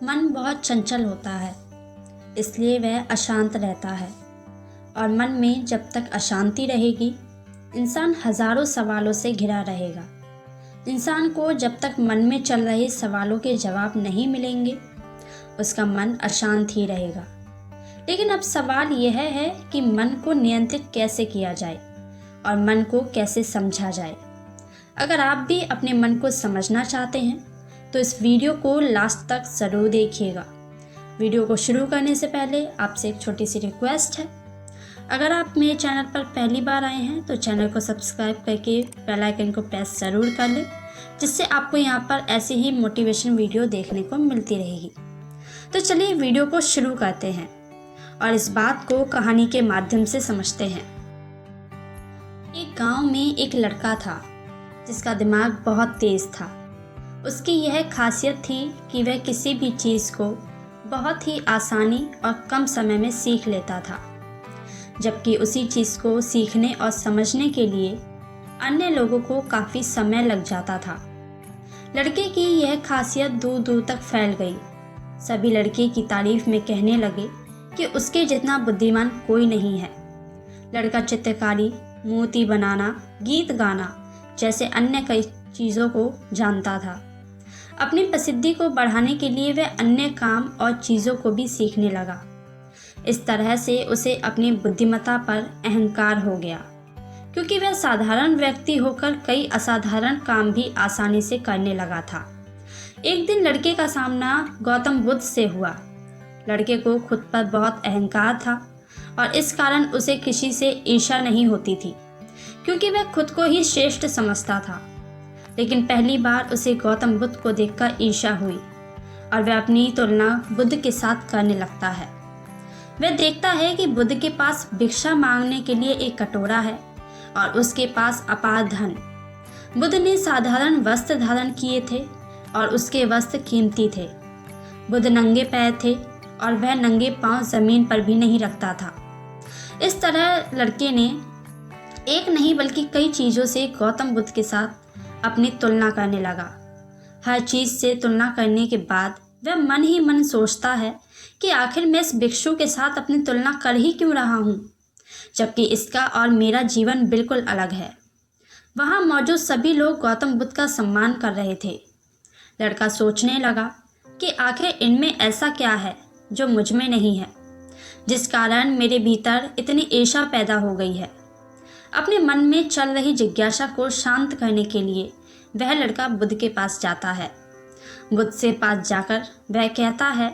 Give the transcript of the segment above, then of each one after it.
मन बहुत चंचल होता है, इसलिए वह अशांत रहता है। और मन में जब तक अशांति रहेगी, इंसान हजारों सवालों से घिरा रहेगा। इंसान को जब तक मन में चल रहे सवालों के जवाब नहीं मिलेंगे, उसका मन अशांत ही रहेगा। लेकिन अब सवाल यह है कि मन को नियंत्रित कैसे किया जाए और मन को कैसे समझा जाए। अगर आप भी अपने मन को समझना चाहते हैं तो इस वीडियो को लास्ट तक ज़रूर देखिएगा। वीडियो को शुरू करने से पहले आपसे एक छोटी सी रिक्वेस्ट है। अगर आप मेरे चैनल पर पहली बार आए हैं तो चैनल को सब्सक्राइब करके बेल आइकन को प्रेस ज़रूर कर लें, जिससे आपको यहाँ पर ऐसी ही मोटिवेशन वीडियो देखने को मिलती रहेगी। तो चलिए वीडियो को शुरू करते हैं और इस बात को कहानी के माध्यम से समझते हैं। एक गांव में एक लड़का था जिसका दिमाग बहुत तेज था। उसकी यह खासियत थी कि वह किसी भी चीज़ को बहुत ही आसानी और कम समय में सीख लेता था, जबकि उसी चीज़ को सीखने और समझने के लिए अन्य लोगों को काफ़ी समय लग जाता था। लड़के की यह खासियत दूर दूर तक फैल गई। सभी लड़के की तारीफ में कहने लगे कि उसके जितना बुद्धिमान कोई नहीं है। लड़का चित्रकारी, मूर्ति बनाना, गीत गाना जैसे अन्य कई चीज़ों को जानता था। अपनी प्रसिद्धि को बढ़ाने के लिए वह अन्य काम और चीज़ों को भी सीखने लगा। इस तरह से उसे अपनी बुद्धिमत्ता पर अहंकार हो गया, क्योंकि वह साधारण व्यक्ति होकर कई असाधारण काम भी आसानी से करने लगा था। एक दिन लड़के का सामना गौतम बुद्ध से हुआ। लड़के को खुद पर बहुत अहंकार था और इस कारण उसे किसी से ईर्ष्या नहीं होती थी, क्योंकि वह खुद को ही श्रेष्ठ समझता था। लेकिन पहली बार उसे गौतम बुद्ध को देखकर ईर्ष्या हुई और वह अपनी तुलना बुद्ध के साथ करने लगता है। वह देखता है कि बुद्ध के पास भिक्षा मांगने के लिए एक कटोरा है और उसके पास अपार धन। बुद्ध ने साधारण वस्त्र धारण किए थे और उसके वस्त्र कीमती थे। बुद्ध नंगे पैर थे और वह नंगे पांव जमीन पर भी नहीं रखता था। इस तरह लड़के ने एक नहीं बल्कि कई चीज़ों से गौतम बुद्ध के साथ अपनी तुलना करने लगा। हर चीज़ से तुलना करने के बाद वह मन ही मन सोचता है कि आखिर मैं इस भिक्षु के साथ अपनी तुलना कर ही क्यों रहा हूँ, जबकि इसका और मेरा जीवन बिल्कुल अलग है। वहाँ मौजूद सभी लोग गौतम बुद्ध का सम्मान कर रहे थे। लड़का सोचने लगा कि आखिर इनमें ऐसा क्या है जो मुझ में नहीं है, जिस कारण मेरे भीतर इतनी ईर्ष्या पैदा हो गई है। अपने मन में चल रही जिज्ञासा को शांत करने के लिए वह लड़का बुद्ध के पास जाता है। बुद्ध से पास जाकर वह कहता है,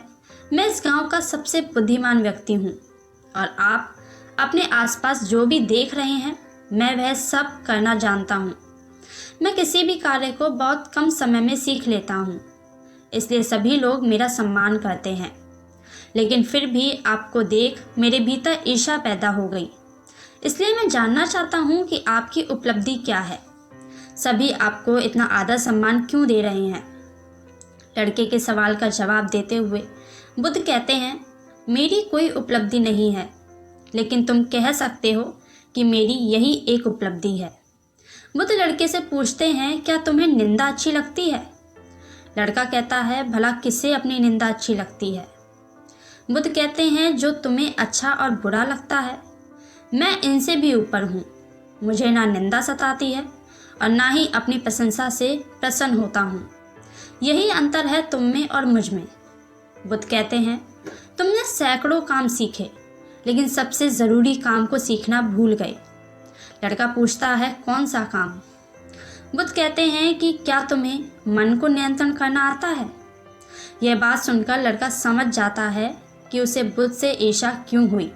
मैं इस गांव का सबसे बुद्धिमान व्यक्ति हूँ और आप अपने आसपास जो भी देख रहे हैं मैं वह सब करना जानता हूँ। मैं किसी भी कार्य को बहुत कम समय में सीख लेता हूँ, इसलिए सभी लोग मेरा सम्मान करते हैं। लेकिन फिर भी आपको देख मेरे भीतर ईर्ष्या पैदा हो गई, इसलिए मैं जानना चाहता हूँ कि आपकी उपलब्धि क्या है। सभी आपको इतना आदर सम्मान क्यों दे रहे हैं। लड़के के सवाल का जवाब देते हुए बुद्ध कहते हैं, मेरी कोई उपलब्धि नहीं है, लेकिन तुम कह सकते हो कि मेरी यही एक उपलब्धि है। बुद्ध लड़के से पूछते हैं, क्या तुम्हें निंदा अच्छी लगती है। लड़का कहता है, भला किसे अपनी निंदा अच्छी लगती है। बुद्ध कहते हैं, जो तुम्हें अच्छा और बुरा लगता है, मैं इनसे भी ऊपर हूँ। मुझे ना निंदा सताती है और ना ही अपनी प्रशंसा से प्रसन्न होता हूँ। यही अंतर है तुम में और मुझ में। बुद्ध कहते हैं, तुमने सैकड़ों काम सीखे, लेकिन सबसे ज़रूरी काम को सीखना भूल गए। लड़का पूछता है, कौन सा काम। बुद्ध कहते हैं कि क्या तुम्हें मन को नियंत्रण करना आता है। यह बात सुनकर लड़का समझ जाता है कि उसे बुद्ध से ईर्ष्या क्यों हुई।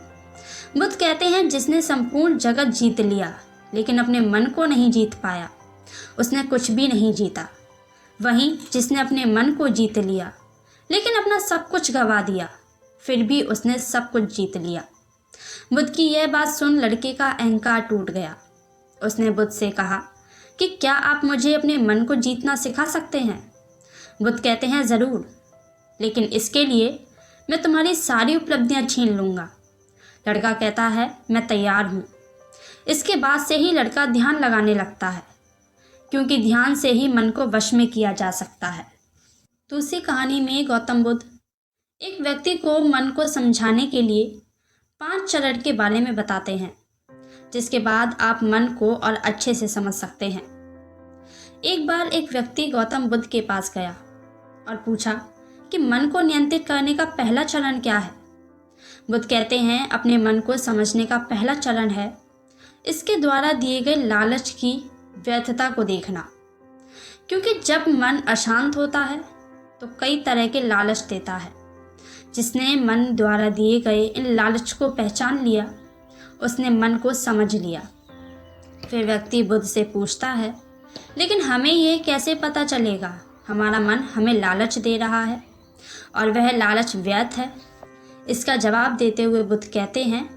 बुद्ध कहते हैं, जिसने संपूर्ण जगत जीत लिया लेकिन अपने मन को नहीं जीत पाया, उसने कुछ भी नहीं जीता। वहीं जिसने अपने मन को जीत लिया लेकिन अपना सब कुछ गंवा दिया, फिर भी उसने सब कुछ जीत लिया। बुद्ध की यह बात सुन लड़के का अहंकार टूट गया। उसने बुद्ध से कहा कि क्या आप मुझे अपने मन को जीतना सिखा सकते हैं। बुद्ध कहते हैं, ज़रूर, लेकिन इसके लिए मैं तुम्हारी सारी उपलब्धियां छीन लूँगा। लड़का कहता है, मैं तैयार हूँ। इसके बाद से ही लड़का ध्यान लगाने लगता है, क्योंकि ध्यान से ही मन को वश में किया जा सकता है। दूसरी कहानी में गौतम बुद्ध एक व्यक्ति को मन को समझाने के लिए 5 चरण के बारे में बताते हैं, जिसके बाद आप मन को और अच्छे से समझ सकते हैं। एक बार एक व्यक्ति गौतम बुद्ध के पास गया और पूछा कि मन को नियंत्रित करने का पहला चरण क्या है। बुद्ध कहते हैं, अपने मन को समझने का पहला चरण है इसके द्वारा दिए गए लालच की व्यर्थता को देखना, क्योंकि जब मन अशांत होता है तो कई तरह के लालच देता है। जिसने मन द्वारा दिए गए इन लालच को पहचान लिया, उसने मन को समझ लिया। फिर व्यक्ति बुद्ध से पूछता है, लेकिन हमें ये कैसे पता चलेगा हमारा मन हमें लालच दे रहा है और वह लालच व्यर्थ है? इसका जवाब देते हुए बुद्ध कहते हैं,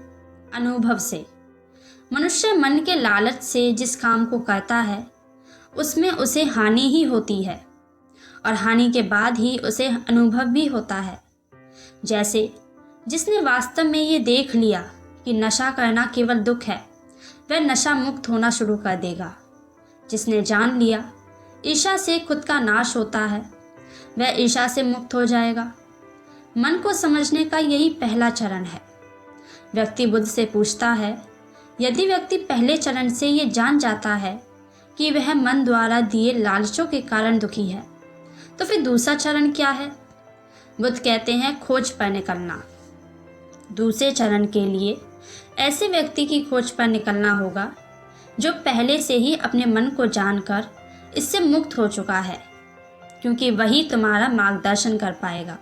अनुभव से। मनुष्य मन के लालच से जिस काम को करता है उसमें उसे हानि ही होती है और हानि के बाद ही उसे अनुभव भी होता है। जैसे जिसने वास्तव में ये देख लिया कि नशा करना केवल दुख है, वह नशा मुक्त होना शुरू कर देगा। जिसने जान लिया ईर्ष्या से खुद का नाश होता है, वह ईर्ष्या से मुक्त हो जाएगा। मन को समझने का यही पहला चरण है। व्यक्ति बुद्ध से पूछता है, यदि व्यक्ति पहले चरण से ये जान जाता है कि वह मन द्वारा दिए लालचों के कारण दुखी है, तो फिर दूसरा चरण क्या है? बुद्ध कहते हैं, खोज पर निकलना। दूसरे चरण के लिए ऐसे व्यक्ति की खोज पर निकलना होगा जो पहले से ही अपने मन को जानकर इससे मुक्त हो चुका है, क्योंकि वही तुम्हारा मार्गदर्शन कर पाएगा।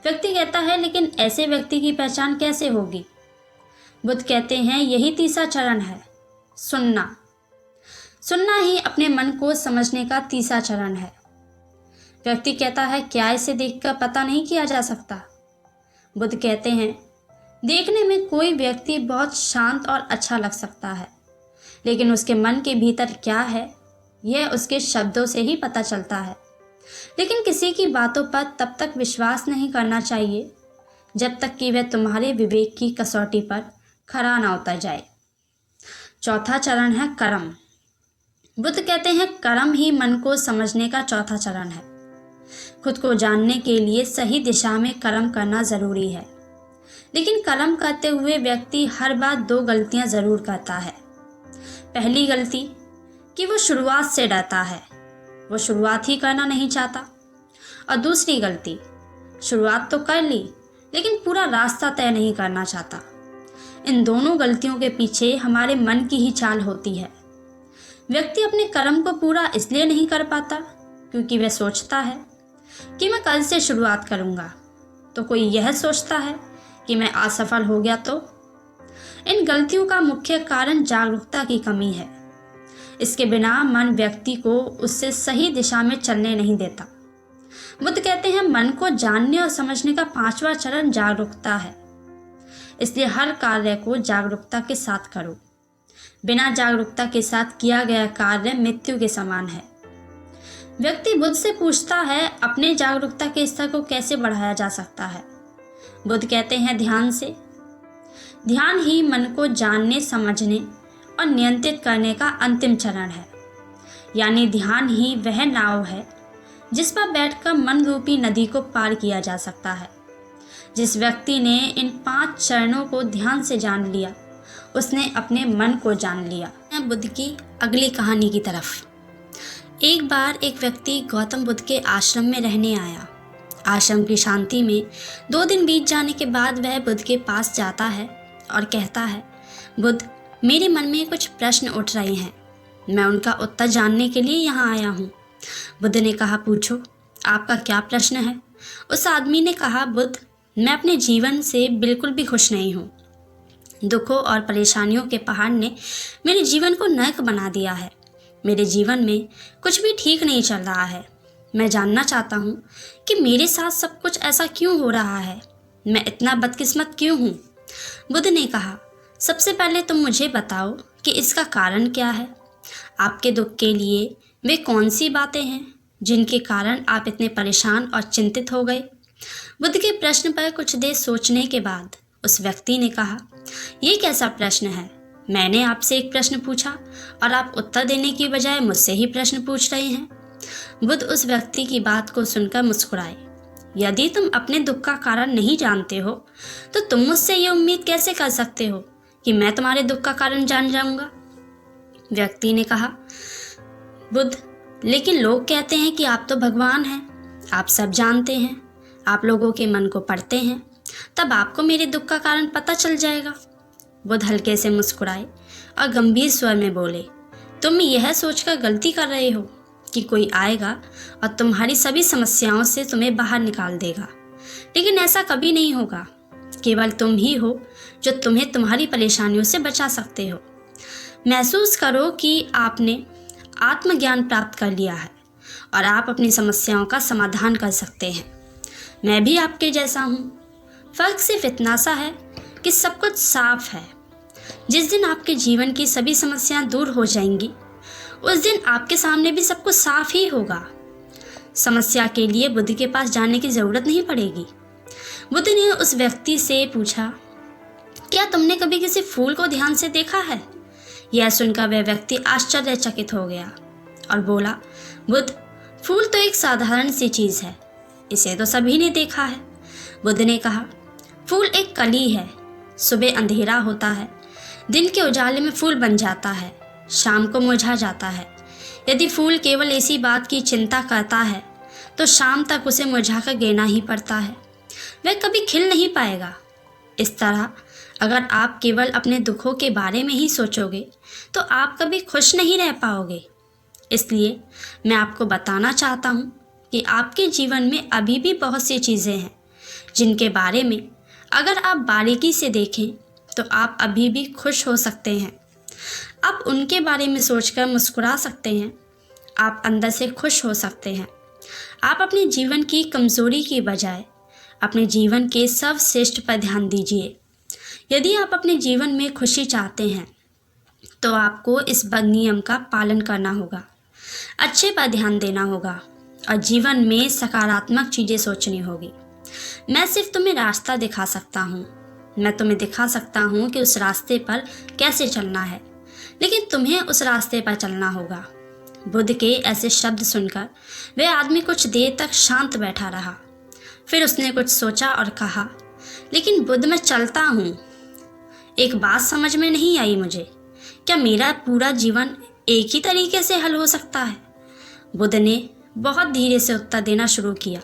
व्यक्ति कहता है, लेकिन ऐसे व्यक्ति की पहचान कैसे होगी? बुद्ध कहते हैं, यही तीसरा चरण है, सुनना। सुनना ही अपने मन को समझने का तीसरा चरण है। व्यक्ति कहता है, क्या इसे देखकर पता नहीं किया जा सकता? बुद्ध कहते हैं, देखने में कोई व्यक्ति बहुत शांत और अच्छा लग सकता है, लेकिन उसके मन के भीतर क्या है यह उसके शब्दों से ही पता चलता है। लेकिन किसी की बातों पर तब तक विश्वास नहीं करना चाहिए जब तक कि वह तुम्हारे विवेक की कसौटी पर खरा ना उतर जाए। चौथा चरण है कर्म। बुद्ध कहते हैं, कर्म ही मन को समझने का चौथा चरण है। खुद को जानने के लिए सही दिशा में कर्म करना ज़रूरी है, लेकिन कर्म करते हुए व्यक्ति हर बार 2 गलतियां ज़रूर करता है। पहली गलती कि वो शुरुआत से डरता है, वो शुरुआत ही करना नहीं चाहता। और दूसरी गलती, शुरुआत तो कर ली लेकिन पूरा रास्ता तय नहीं करना चाहता। इन दोनों गलतियों के पीछे हमारे मन की ही चाल होती है। व्यक्ति अपने कर्म को पूरा इसलिए नहीं कर पाता क्योंकि वह सोचता है कि मैं कल से शुरुआत करूँगा, तो कोई यह सोचता है कि मैं असफल हो गया तो। इन गलतियों का मुख्य कारण जागरूकता की कमी है। इसके बिना मन व्यक्ति को उससे सही दिशा में चलने नहीं देता। बुद्ध कहते हैं, मन को जानने और समझने का 5वां चरण जागरूकता है। इसलिए हर कार्य को जागरूकता के साथ करो। बिना जागरूकता के साथ किया गया कार्य मृत्यु के समान है। व्यक्ति बुद्ध से पूछता है, अपने जागरूकता के स्तर को कैसे बढ़ाया जा सकता है? बुद्ध कहते हैं, ध्यान से। ध्यान ही मन को जानने, समझने और नियंत्रित करने का अंतिम चरण है। यानी ध्यान ही वह नाव है जिस पर बैठकर मन रूपी नदी को पार किया जा सकता है। जिस व्यक्ति ने इन 5 चरणों को ध्यान से जान लिया, उसने अपने मन को जान लिया। बुद्ध की अगली कहानी की तरफ। एक बार एक व्यक्ति गौतम बुद्ध के आश्रम में रहने आया। आश्रम की शांति में 2 दिन बीत जाने के बाद वह बुद्ध के पास जाता है और कहता है, बुद्ध, मेरे मन में कुछ प्रश्न उठ रहे हैं, मैं उनका उत्तर जानने के लिए यहाँ आया हूँ। बुद्ध ने कहा, पूछो, आपका क्या प्रश्न है? उस आदमी ने कहा, बुद्ध, मैं अपने जीवन से बिल्कुल भी खुश नहीं हूँ। दुखों और परेशानियों के पहाड़ ने मेरे जीवन को नरक बना दिया है। मेरे जीवन में कुछ भी ठीक नहीं चल रहा है। मैं जानना चाहता हूँ कि मेरे साथ सब कुछ ऐसा क्यों हो रहा है, मैं इतना बदकिस्मत क्यों हूँ? बुद्ध ने कहा, सबसे पहले तुम मुझे बताओ कि इसका कारण क्या है। आपके दुख के लिए वे कौन सी बातें हैं जिनके कारण आप इतने परेशान और चिंतित हो गए? बुद्ध के प्रश्न पर कुछ देर सोचने के बाद उस व्यक्ति ने कहा, ये कैसा प्रश्न है? मैंने आपसे एक प्रश्न पूछा और आप उत्तर देने की बजाय मुझसे ही प्रश्न पूछ रहे हैं। बुद्ध उस व्यक्ति की बात को सुनकर मुस्कुराए। यदि तुम अपने दुख का कारण नहीं जानते हो तो तुम मुझसे ये उम्मीद कैसे कर सकते हो कि मैं तुम्हारे दुख का कारण जान जाऊंगा। व्यक्ति ने कहा, बुद्ध, लेकिन लोग कहते हैं कि आप तो भगवान हैं, आप सब जानते हैं, आप लोगों के मन को पढ़ते हैं, तब आपको मेरे दुख का कारण पता चल जाएगा। बुद्ध हल्के से मुस्कुराए और गंभीर स्वर में बोले, तुम यह सोचकर गलती कर रहे हो कि कोई आएगा और तुम्हारी सभी समस्याओं से तुम्हें बाहर निकाल देगा, लेकिन ऐसा कभी नहीं होगा। केवल तुम ही हो जो तुम्हें तुम्हारी परेशानियों से बचा सकते हो। महसूस करो कि आपने आत्मज्ञान प्राप्त कर लिया है और आप अपनी समस्याओं का समाधान कर सकते हैं। मैं भी आपके जैसा हूँ, फर्क सिर्फ इतना सा है कि सब कुछ साफ है। जिस दिन आपके जीवन की सभी समस्याएं दूर हो जाएंगी, उस दिन आपके सामने भी सब कुछ साफ ही होगा। समस्या के लिए बुद्ध के पास जाने की ज़रूरत नहीं पड़ेगी। बुद्ध ने उस व्यक्ति से पूछा, क्या तुमने कभी किसी फूल को ध्यान से देखा है? यह सुनकर वह व्यक्ति आश्चर्यचकित हो गया और बोला, बुद्ध, फूल तो एक साधारण सी चीज़ है, इसे तो सभी ने देखा है। बुद्ध ने कहा, फूल एक कली है। सुबह अंधेरा होता है, दिन के उजाले में फूल बन जाता है, शाम को मुरझा जाता है। यदि फूल केवल इसी बात की चिंता करता है तो शाम तक उसे मुरझाकर गिरना ही पड़ता है, वह कभी खिल नहीं पाएगा। इस तरह अगर आप केवल अपने दुखों के बारे में ही सोचोगे तो आप कभी खुश नहीं रह पाओगे। इसलिए मैं आपको बताना चाहता हूँ कि आपके जीवन में अभी भी बहुत सी चीज़ें हैं जिनके बारे में अगर आप बारीकी से देखें तो आप अभी भी खुश हो सकते हैं। आप उनके बारे में सोचकर मुस्कुरा सकते हैं, आप अंदर से खुश हो सकते हैं। आप अपने जीवन की कमज़ोरी की बजाय अपने जीवन के सर्वश्रेष्ठ पर ध्यान दीजिए। यदि आप अपने जीवन में खुशी चाहते हैं तो आपको इस नियम का पालन करना होगा, अच्छे पर ध्यान देना होगा और जीवन में सकारात्मक चीज़ें सोचनी होगी। मैं सिर्फ तुम्हें रास्ता दिखा सकता हूँ, मैं तुम्हें दिखा सकता हूँ कि उस रास्ते पर कैसे चलना है, लेकिन तुम्हें उस रास्ते पर चलना होगा। बुद्ध के ऐसे शब्द सुनकर वह आदमी कुछ देर तक शांत बैठा रहा। फिर उसने कुछ सोचा और कहा, लेकिन बुद्ध, मैं चलता हूँ, एक बात समझ में नहीं आई मुझे, क्या मेरा पूरा जीवन एक ही तरीके से हल हो सकता है? बुद्ध ने बहुत धीरे से उत्तर देना शुरू किया।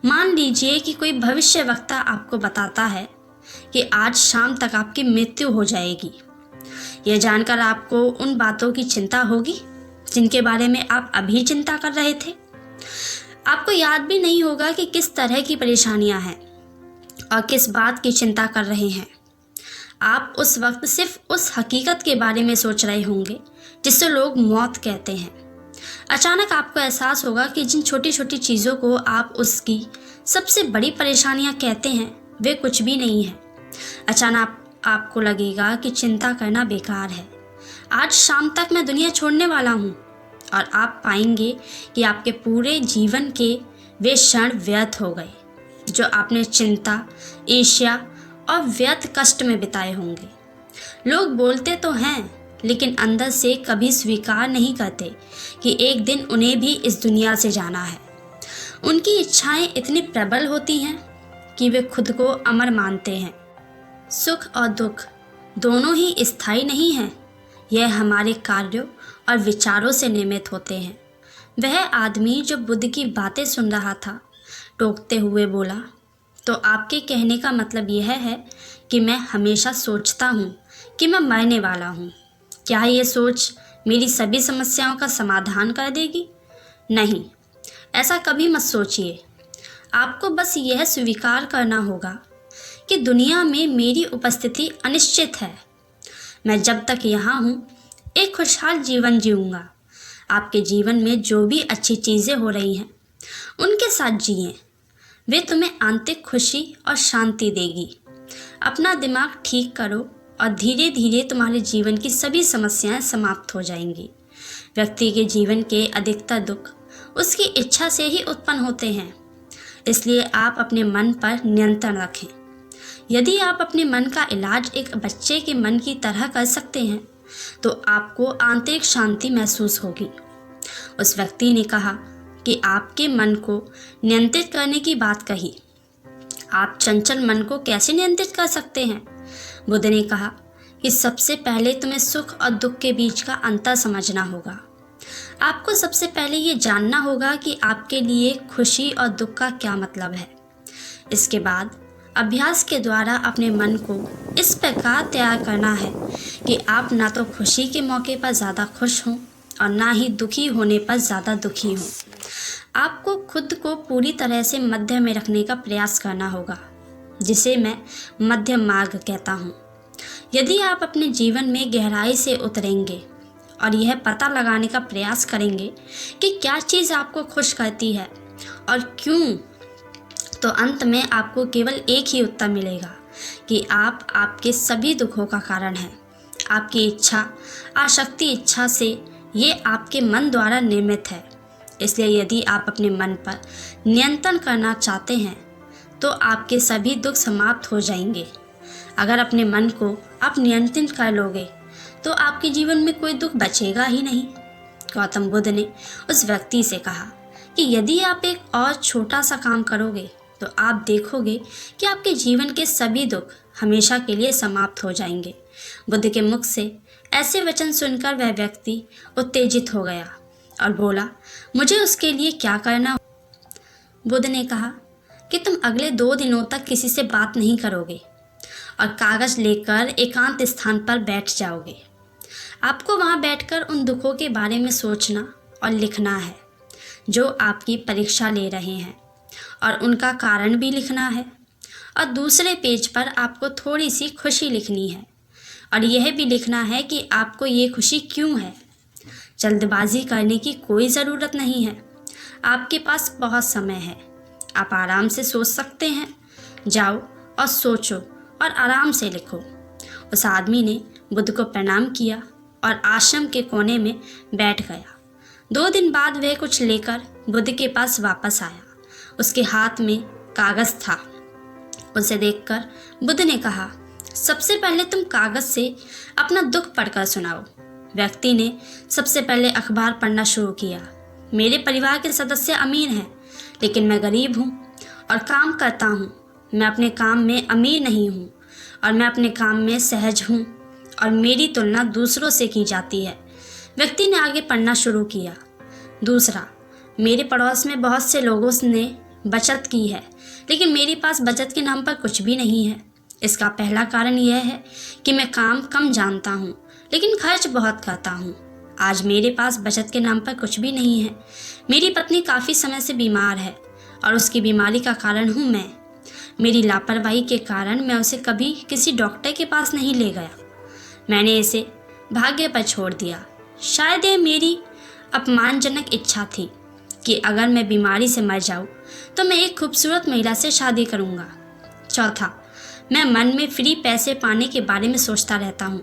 मान लीजिए कि कोई भविष्यवक्ता आपको बताता है कि आज शाम तक आपकी मृत्यु हो जाएगी। यह जानकर आपको उन बातों की चिंता होगी जिनके बारे में आप अभी चिंता कर रहे थे। आपको याद भी नहीं होगा कि किस तरह की परेशानियां हैं और किस बात की चिंता कर रहे हैं। आप उस वक्त सिर्फ उस हकीकत के बारे में सोच रहे होंगे जिसे लोग मौत कहते हैं। अचानक आपको एहसास होगा कि जिन छोटी छोटी चीज़ों को आप उसकी सबसे बड़ी परेशानियां कहते हैं वे कुछ भी नहीं है। अचानक आपको लगेगा कि चिंता करना बेकार है, आज शाम तक मैं दुनिया छोड़ने वाला हूँ, और आप पाएंगे कि आपके पूरे जीवन के वे क्षण व्यर्थ हो गए जो आपने चिंता, ईर्ष्या और व्यर्थ कष्ट में बिताए होंगे। लोग बोलते तो हैं लेकिन अंदर से कभी स्वीकार नहीं करते कि एक दिन उन्हें भी इस दुनिया से जाना है। उनकी इच्छाएं इतनी प्रबल होती हैं कि वे खुद को अमर मानते हैं। सुख और दुख दोनों ही स्थायी नहीं हैं, यह हमारे कार्यों और विचारों से निर्मित होते हैं। वह आदमी जो बुद्ध की बातें सुन रहा था टोकते हुए बोला, तो आपके कहने का मतलब यह है कि मैं हमेशा सोचता हूँ कि मैं मरने वाला हूँ। क्या ये सोच मेरी सभी समस्याओं का समाधान कर देगी? नहीं, ऐसा कभी मत सोचिए। आपको बस यह स्वीकार करना होगा कि दुनिया में मेरी उपस्थिति अनिश्चित है। मैं जब तक यहाँ हूँ एक खुशहाल जीवन जीऊँगा। आपके जीवन में जो भी अच्छी चीज़ें हो रही हैं उनके साथ जिएं, वे तुम्हें आंतरिक खुशी और शांति देगी। अपना दिमाग ठीक करो और धीरे धीरे तुम्हारे जीवन की सभी समस्याएं समाप्त हो जाएंगी। व्यक्ति के जीवन के अधिकतर दुख उसकी इच्छा से ही उत्पन्न होते हैं, इसलिए आप अपने मन पर नियंत्रण रखें। यदि आप अपने मन का इलाज एक बच्चे के मन की तरह कर सकते हैं तो आपको आंतरिक शांति महसूस होगी। उस व्यक्ति ने कहा, कि आपके मन को नियंत्रित करने की बात कही। आप चंचल मन को कैसे नियंत्रित कर सकते हैं? बुद्ध ने कहा कि सबसे पहले तुम्हें सुख और दुख के बीच का अंतर समझना होगा। आपको सबसे पहले ये जानना होगा कि आपके लिए खुशी और दुख का क्या मतलब है। इसके बाद अभ्यास के द्वारा अपने मन को इस प्रकार तैयार करना है कि आप ना तो खुशी के मौके पर ज़्यादा खुश हों और ना ही दुखी होने पर ज़्यादा दुखी हों। आपको खुद को पूरी तरह से मध्य में रखने का प्रयास करना होगा, जिसे मैं मध्य मार्ग कहता हूँ। यदि आप अपने जीवन में गहराई से उतरेंगे और यह पता लगाने का प्रयास करेंगे कि क्या चीज़ आपको खुश करती है और क्यों, तो अंत में आपको केवल एक ही उत्तर मिलेगा कि आप आपके सभी दुखों का कारण हैं। आपकी इच्छा, आसक्ति इच्छा से ये आपके मन द्वारा निर्मित है। इसलिए यदि आप अपने मन पर नियंत्रण करना चाहते हैं तो आपके सभी दुख समाप्त हो जाएंगे। अगर अपने मन को आप नियंत्रित कर लोगे तो आपके जीवन में कोई दुख बचेगा ही नहीं। गौतम बुद्ध ने उस व्यक्ति से कहा कि यदि आप एक और छोटा सा काम करोगे तो आप देखोगे कि आपके जीवन के सभी दुख हमेशा के लिए समाप्त हो जाएंगे। बुद्ध के मुख से ऐसे वचन सुनकर वह व्यक्ति उत्तेजित हो गया और बोला, मुझे उसके लिए क्या करना? बुद्ध ने कहा कि तुम अगले 2 दिनों तक किसी से बात नहीं करोगे और कागज लेकर एकांत स्थान पर बैठ जाओगे। आपको वहाँ बैठकर उन दुखों के बारे में सोचना और लिखना है जो आपकी परीक्षा ले रहे हैं, और उनका कारण भी लिखना है। और दूसरे पेज पर आपको थोड़ी सी खुशी लिखनी है और यह भी लिखना है कि आपको ये खुशी क्यों है। जल्दबाजी करने की कोई ज़रूरत नहीं है। आपके पास बहुत समय है। आप आराम से सोच सकते हैं। जाओ और सोचो और आराम से लिखो। उस आदमी ने बुद्ध को प्रणाम किया और आश्रम के कोने में बैठ गया। 2 दिन बाद वह कुछ लेकर बुद्ध के पास वापस आया। उसके हाथ में कागज़ था। उसे देखकर बुद्ध ने कहा, सबसे पहले तुम कागज़ से अपना दुख पढ़कर सुनाओ। व्यक्ति ने सबसे पहले अखबार पढ़ना शुरू किया। मेरे परिवार के सदस्य अमीर हैं, लेकिन मैं गरीब हूँ और काम करता हूँ। मैं अपने काम में अमीर नहीं हूँ और मैं अपने काम में सहज हूँ और मेरी तुलना दूसरों से की जाती है। व्यक्ति ने आगे पढ़ना शुरू किया। दूसरा, मेरे पड़ोस में बहुत से लोगों ने बचत की है, लेकिन मेरे पास बचत के नाम पर कुछ भी नहीं है। इसका पहला कारण यह है कि मैं काम कम जानता हूँ, लेकिन खर्च बहुत करता हूँ। आज मेरे पास बचत के नाम पर कुछ भी नहीं है। मेरी पत्नी काफ़ी समय से बीमार है और उसकी बीमारी का कारण हूँ मैं। मेरी लापरवाही के कारण मैं उसे कभी किसी डॉक्टर के पास नहीं ले गया। मैंने इसे भाग्य पर छोड़ दिया। शायद ये मेरी अपमानजनक इच्छा थी कि अगर मैं बीमारी से मर जाऊँ तो मैं एक खूबसूरत महिला से शादी करूँगा। चौथा, मैं मन में फ्री पैसे पाने के बारे में सोचता रहता हूँ,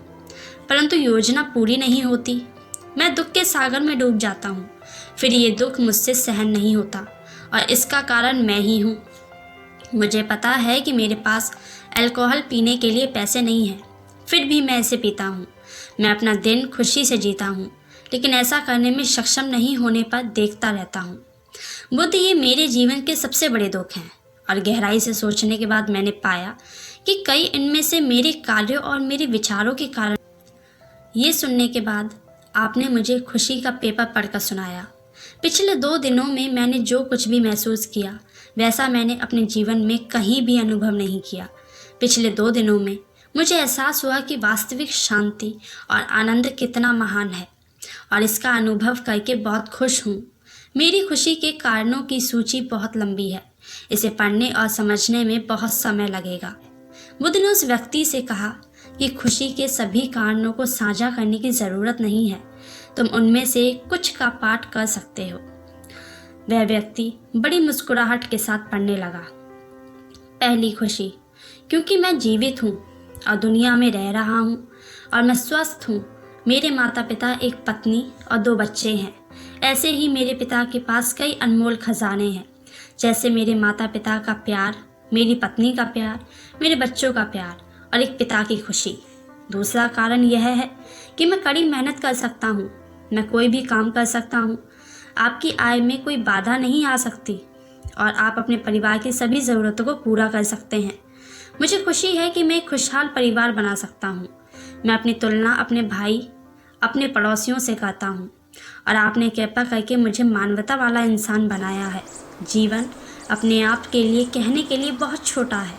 परंतु योजना पूरी नहीं होती। मैं दुख के सागर में डूब जाता हूँ। फिर ये दुख मुझसे सहन नहीं होता और इसका कारण मैं ही हूँ। मुझे पता है कि मेरे पास अल्कोहल पीने के लिए पैसे नहीं हैं, फिर भी मैं इसे पीता हूँ। मैं अपना दिन खुशी से जीता हूँ, लेकिन ऐसा करने में सक्षम नहीं होने पर देखता रहता हूँ। बुद्ध, ये मेरे जीवन के सबसे बड़े दुख हैं। और गहराई से सोचने के बाद मैंने पाया कि कई इनमें से मेरे कार्यों और मेरे विचारों के कारण। ये सुनने के बाद आपने मुझे खुशी का पेपर पढ़कर सुनाया। पिछले 2 दिनों में मैंने जो कुछ भी महसूस किया वैसा मैंने अपने जीवन में कहीं भी अनुभव नहीं किया। पिछले 2 दिनों में मुझे एहसास हुआ कि वास्तविक शांति और आनंद कितना महान है और इसका अनुभव करके बहुत खुश हूँ। मेरी खुशी के कारणों की सूची बहुत लंबी है। इसे पढ़ने और समझने में बहुत समय लगेगा। बुद्ध ने उस व्यक्ति से कहा कि खुशी के सभी कारणों को साझा करने की ज़रूरत नहीं है। तुम उनमें से कुछ का पाठ कर सकते हो। वह व्यक्ति बड़ी मुस्कुराहट के साथ पढ़ने लगा। पहली खुशी, क्योंकि मैं जीवित हूँ और दुनिया में रह रहा हूँ और मैं स्वस्थ हूँ। मेरे माता पिता, एक पत्नी और 2 बच्चे हैं। ऐसे ही मेरे पिता के पास कई अनमोल खजाने हैं, जैसे मेरे माता पिता का प्यार, मेरी पत्नी का प्यार, मेरे बच्चों का प्यार और एक पिता की खुशी। दूसरा कारण यह है कि मैं कड़ी मेहनत कर सकता हूँ। मैं कोई भी काम कर सकता हूँ। आपकी आय में कोई बाधा नहीं आ सकती और आप अपने परिवार की सभी ज़रूरतों को पूरा कर सकते हैं। मुझे खुशी है कि मैं एक खुशहाल परिवार बना सकता हूँ। मैं अपनी तुलना अपने भाई, अपने पड़ोसियों से करता हूँ और आपने कृपा करके मुझे मानवता वाला इंसान बनाया है। जीवन अपने आप के लिए कहने के लिए बहुत छोटा है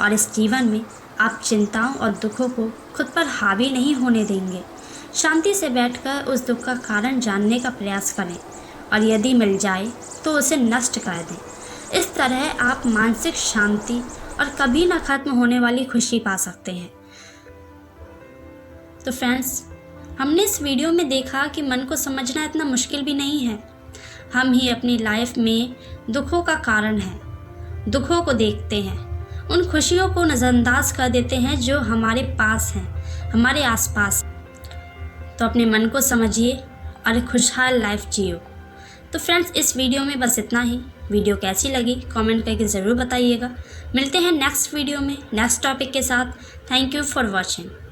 और इस जीवन में आप चिंताओं और दुखों को खुद पर हावी नहीं होने देंगे। शांति से बैठकर उस दुख का कारण जानने का प्रयास करें और यदि मिल जाए तो उसे नष्ट कर दें। इस तरह आप मानसिक शांति और कभी न खत्म होने वाली खुशी पा सकते हैं। तो फ्रेंड्स, हमने इस वीडियो में देखा कि मन को समझना इतना मुश्किल भी नहीं है। हम ही अपनी लाइफ में दुखों का कारण हैं। दुखों को देखते हैं, उन खुशियों को नज़रअंदाज कर देते हैं जो हमारे पास हैं, हमारे आसपास। तो अपने मन को समझिए और एक खुशहाल लाइफ जियो। तो फ्रेंड्स, इस वीडियो में बस इतना ही। वीडियो कैसी लगी कमेंट करके ज़रूर बताइएगा। मिलते हैं नेक्स्ट वीडियो में नेक्स्ट टॉपिक के साथ। Thank you for watching.